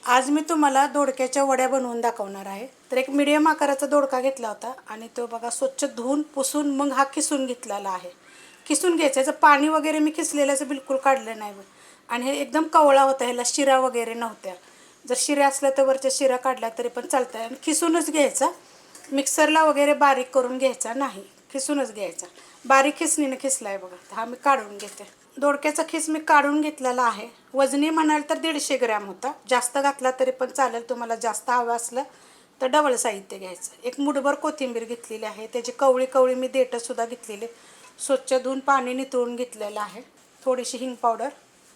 आज मी तुम्हाला दोडक्याच्या वड्या बनवून दाखवणार आहे। तर एक मीडियम आकाराचा दोडका घेतला होता आणि तो बघा स्वच्छ धुवून पुसून मग हा किसून घेतलेला आहे। किसून घ्यायचं, याचं पाणी वगैरे मी किसलेल्याचं बिलकुल काढलं नाही आणि हे एकदम कवळा होता, ह्याला शिरा वगैरे नव्हत्या। जर शिरा असल्या तर वरच्या शिरा काढल्या तरी पण चालतं आणि किसूनच घ्यायचा, मिक्सरला वगैरे बारीक करून घ्यायचा नाही, किसूनच घ्यायचा। बारीक खिसणीने खिसलाय बघा, हा मी काढून घेते। दोडक्याचा खिस मी काढून घेतलेला आहे। वजनी म्हणाल तर 150 ग्रॅम होता, जास्त घातला तरी पण चालेल, तुम्हाला जास्त हवं असलं तर डबल साहित्य घ्यायचं। एक मुठभर कोथिंबीर घेतलेली आहे, त्याची कवळी कवळी मी देठं सुद्धा घेतलेले, स्वच्छ धुवून पाणी निथळून घेतलेलं आहे। थोडीशी हिंग पावडर,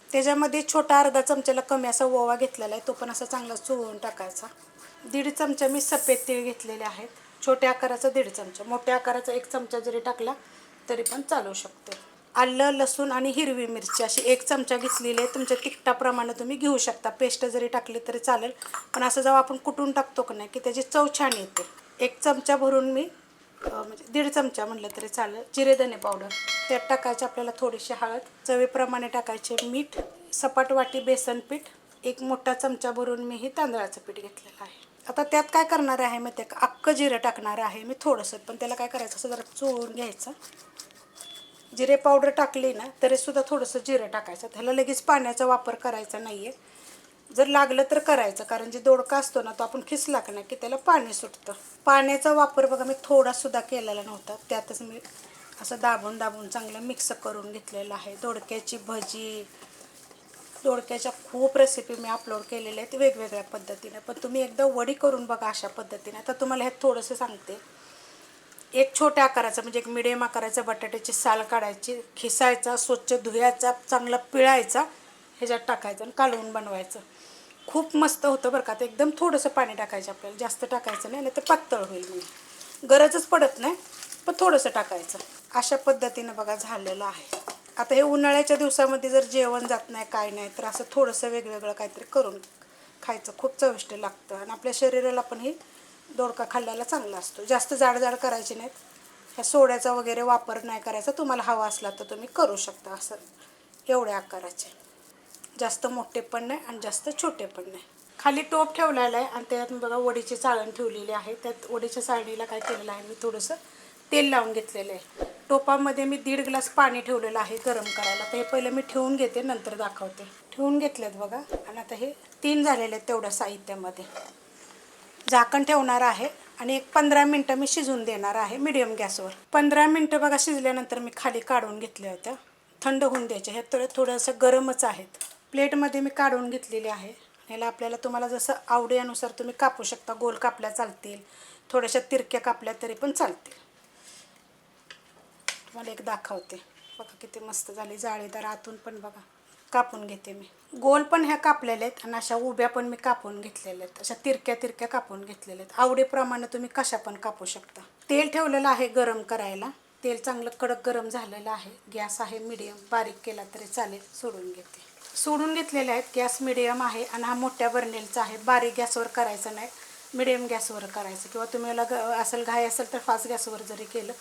त्याच्यामध्ये छोटा अर्धा चमच्याला कमी असा ओवा घेतलेला आहे, तो पण असा चांगला चोळून टाकायचा। 1.5 चमचा मी सफेद तीळ घेतलेले आहेत, छोट्या आकाराचा 1.5 चमचा, मोठ्या आकाराचा 1 चमचा जरी टाकला तरी पण चालू शकतो। आलं लसूण आणि हिरवी मिरची अशी 1 चमचा घेतलेली आहे, तुमच्या तिखटाप्रमाणे तुम्ही घेऊ शकता, पेस्ट जरी टाकली तरी चालेल, पण असं जेव्हा आपण कुटून टाकतो की नाही की त्याची चव छान येते। 1 चमचा भरून मी म्हणजे 1.5 चमचा म्हटलं तरी चालेल जिरे धने पावडर, त्यात टाकायचे आपल्याला थोडीशी हळद, चवीप्रमाणे टाकायचे मीठ, सपाट वाटी बेसन पीठ, 1 मोठा चमचा भरून मी हे तांदळाचं पीठ घेतलेलं आहे। आता त्यात काय करणार आहे मी, ते अख्खं जिरं टाकणार आहे मी थोडंसं, पण त्याला काय करायचं असं जरा चोळून घ्यायचं। जिरे पावडर टाकली ना तरी सुद्धा थोडंसं जिरं टाकायचं, त्याला लगेच पाण्याचा वापर करायचा नाही आहे, जर लागलं तर करायचं, कारण जे दोडका असतो ना तो आपण खिसला का नाही की त्याला पाणी सुटतं। पाण्याचा वापर बघा मी थोडासुद्धा केलेला नव्हता, त्यातच मी असं दाबून दाबून चांगलं मिक्स करून घेतलेलं आहे। दोडक्याची भजी, दोडक्याच्या खूप रेसिपी मी अपलोड केलेल्या आहेत वेगवेगळ्या पद्धतीने, पण तुम्ही एकदा वडी करून बघा अशा पद्धतीने। आता तुम्हाला हे थोडंसं सांगते, एक छोट्या आकाराचा म्हणजे एक मिडियम आकाराचा बटाट्याची साल काढायची, खिसायचा, स्वच्छ धुवायचा, चांगला पिळायचा, ह्याच्यात टाकायचं आणि कालवून बनवायचं, खूप मस्त होतं बरं का। ते एकदम थोडंसं पाणी टाकायचं आपल्याला, जास्त टाकायचं नाही, नाही तर पातळ होईल, म्हणजे गरजच पडत नाही, पण थोडंसं टाकायचं। अशा पद्धतीनं बघा झालेलं आहे। आता हे उन्हाळ्याच्या दिवसामध्ये जर जेवण जात नाही काय नाही तर असं थोडंसं वेगवेगळं काहीतरी करून खायचं, खूप चविष्ट लागतं आणि आपल्या शरीराला पण हे दोडका खाल्ल्याला चांगला असतो। जास्त जाड जाड करायचे नाहीत, ह्या सोड्याचा वगैरे वापर नाही करायचा, तुम्हाला हवा असला तर तुम्ही करू शकता असं एवढ्या आकाराचे, जास्त मोठे पण नाही आणि जास्त छोटे पण नाही। खाली टोप ठेवलेला आहे आणि त्यात बघा वडीची चाळण ठेवलेली आहे, त्यात वडीच्या चाळणीला काय केलेलं आहे मी थोडंसं तेल लावून घेतलेलं आहे। टोपामध्ये मी 1.5 ग्लास पाणी ठेवलेलं आहे गरम करायला, तर हे पहिलं मी ठेवून घेते नंतर दाखवते। ठेवून घेतलेत बघा आणि आता हे 3 झालेले आहेत तेवढ्या साहित्यामध्ये। झाकण ठेवणार आहे आणि एक 15 मिनटं मी शिजून देणार आहे मीडियम गॅसवर। 15 मिनटं बघा शिजल्यानंतर मी खाली काढून घेतल्या होत्या, थंड होऊन द्यायच्या, हे तर थोडंसं गरमच आहेत। प्लेटमध्ये मी काढून घेतलेली आहे, ह्याला आपल्याला तुम्हाला जसं आवडीनुसार तुम्ही कापू शकता, गोल कापल्या चालतील, थोड्याशा तिरक्या कापल्या तरी पण चालतील। तुम्हाला एक दाखवते बघा किती मस्त झाली, जाळीदार आतून पण बघा। कापून घेते मी, गोल पण ह्या कापलेल्या आहेत आणि अशा उभ्या पण मी कापून घेतलेल्या आहेत, अशा तिरक्या तिरक्या कापून घेतलेल्या आहेत, आवडीप्रमाणे तुम्ही कशा पण कापू शकता। तेल ठेवलेलं आहे गरम करायला, तेल चांगलं कडक गरम झालेलं आहे, गॅस आहे मीडियम, बारीक केला तरी चालेल, सोडून घेते। सोडून घेतलेले आहेत, गॅस मीडियम आहे आणि हा मोठ्या बर्नेलचा आहे, बारीक गॅसवर करायचं नाही, मीडियम गॅसवर करायचं, किंवा तुम्हाला असेल घाई असेल तर फास्ट गॅसवर जरी केलं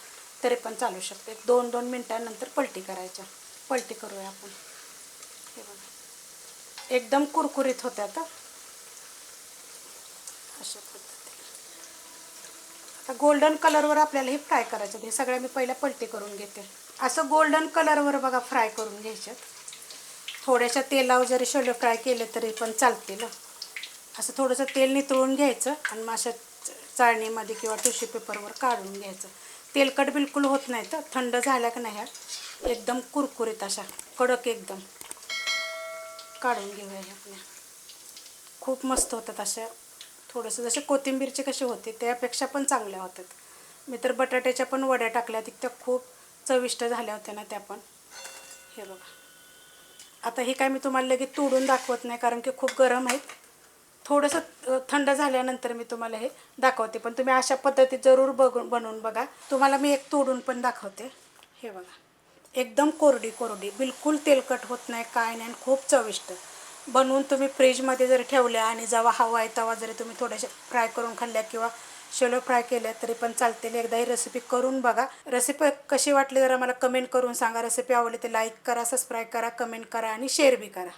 तरी पण चालू शकते। 2-2 मिनटांनंतर पलटी करायच्या, पलटी करूया आपण। हे बघा एकदम कुरकुरीत होत्यात अशा पद्धतीने। आता गोल्डन कलरवर आपल्याला हे फ्राय करायचं, हे सगळ्या मी पहिल्या पलटी करून घेते। असं गोल्डन कलरवर बघा फ्राय करून घ्यायच्यात, थोड्याशा तेलावर जरी शोले फ्राय केले तरी पण चालतील। असं थोडंसं तेल नितळून घ्यायचं आणि मग अशा चाळणीमध्ये किंवा टिश्यू पेपरवर काढून घ्यायचं, तेलकट बिलकुल होत नाही, तर थंड झाल्या की नाही ह्या एकदम कुरकुरीत अशा कडक एकदम काढून घेऊया आपल्या, खूप मस्त होतात अशा। थोडंसं जसे कोथिंबीरचे कसे होते त्यापेक्षा पण चांगल्या होतात। मी तर बटाट्याच्या पण वड्या टाकल्या, त्या खूप चविष्ट झाल्या होत्या ना त्या पण। हे बघा आता हे काय मी तुम्हाला लगेच तोडून दाखवत नाही, कारण की खूप गरम आहेत, थोडंसं थंड झाल्यानंतर मी तुम्हाला हे दाखवते, पण तुम्ही अशा पद्धतीत जरूर बनवून बघा। तुम्हाला मी एक तोडून पण दाखवते, हे बघा एकदम कोरडी कोरडी, बिलकुल तेलकट होत नाही काय नाही, खूप चविष्ट। बनवून तुम्ही फ्रीजमध्ये जर ठेवल्या आणि जेव्हा हवा आहे तेव्हा जरी तुम्ही थोड्याशा फ्राय करून खाल्ल्या किंवा शॅलो फ्राय केल्या तरी पण चालतील। एकदा ही रेसिपी करून बघा। रेसिपी कशी वाटली जरा मला कमेंट करून सांगा, रेसिपी आवडली तर लाईक करा, सबस्क्राईब करा, कमेंट करा आणि शेअर बी करा।